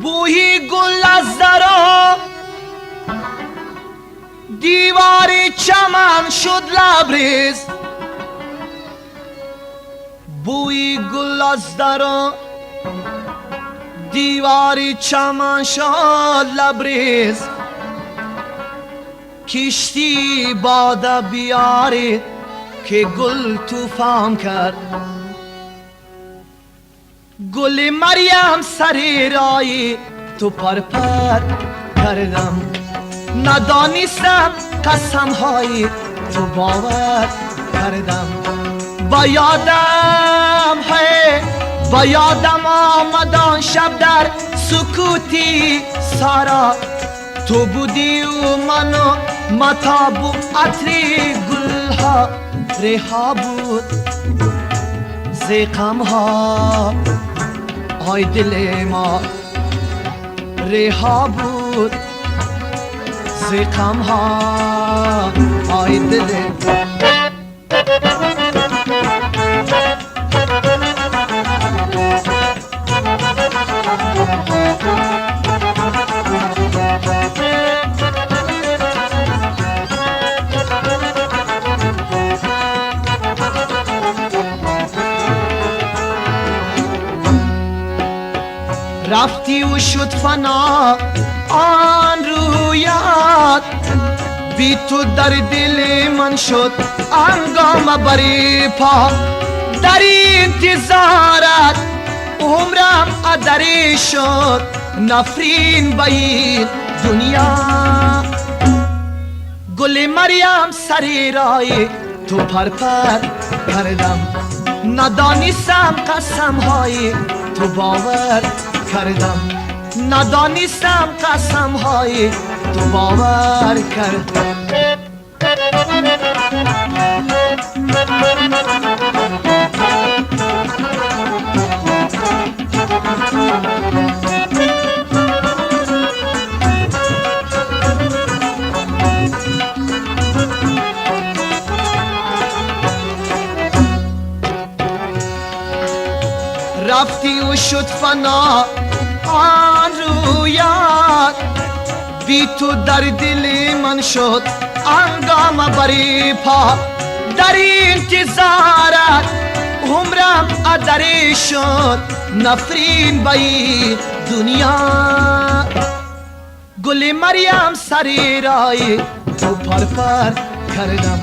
بوی گل از درا دیوار چمن شد لبریز، بوی گل از درا دیوار چمن شد لبریز. کشتی باده بیاری که گل طوفان کرد، گل مریم سر رای تو پرپر کردم. ندانستم قسم های تو باور کردم. با یادم آمد آن شب در سکوتی سارا، تو بودی و منو متاب و عطری گلها ریحا بود زیقم ها. آی دل ما ریحا بود زیقم ها. آی دل رفتی و شد فنا آن رویات، بی تو در دل من شد انگام بری پا. در انتظارت عمرم ادری شد نفرین به این دنیا. گل مریم سر رای تو پرپر کردم. ندانستم قسم های تو باور کردم. ندانستم قسم های تو باور کردم. رفتی و شد فنا آن رویات، بی تو در دل من شد انگام بری پا. در انتظارت عمرم ادری شد نفرین به این دنیا. گل مریم سر رای تو پرپر کردم.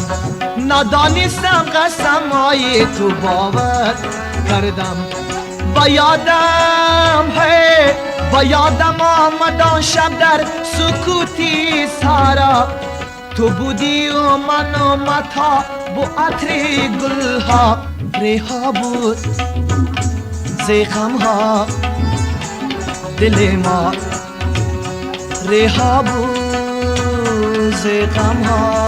ندانستم قسم های تو باور کردم. با یادم آمد آن شب در سکوتی سارا، تو بودی و من و متا و عطر گلها ریحا بود زیخم ها. دل ما ریحا بود زیخم ها.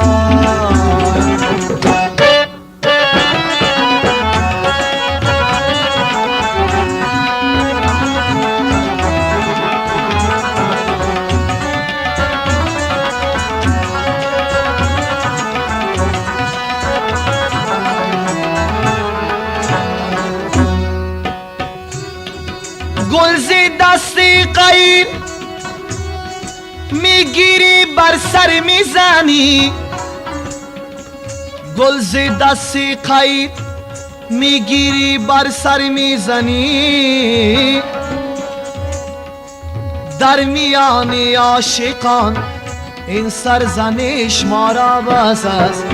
گل ز دست غیر میگیری بر سر میزنی، گل ز دست غیر میگیری بر سر میزنی. در میان عاشقان این سرزنش ما را بس است.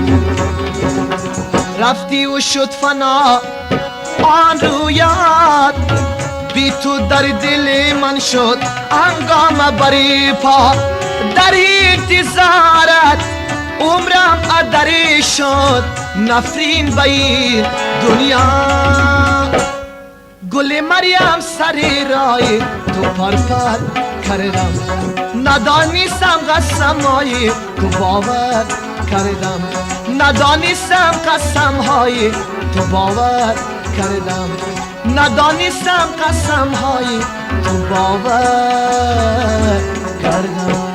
رفتی و شد فنا آن رویات، بی تو در دل من شد انگام بری پا. در انتظارت عمرم ادری شد نفرین به این دنیا. گل مریم سر رای تو پرپر کردم. ندانستم قسم های تو باور کردم. ندانستم قسم های تو باور کردم. ندانستم قسم های تو باور کردم.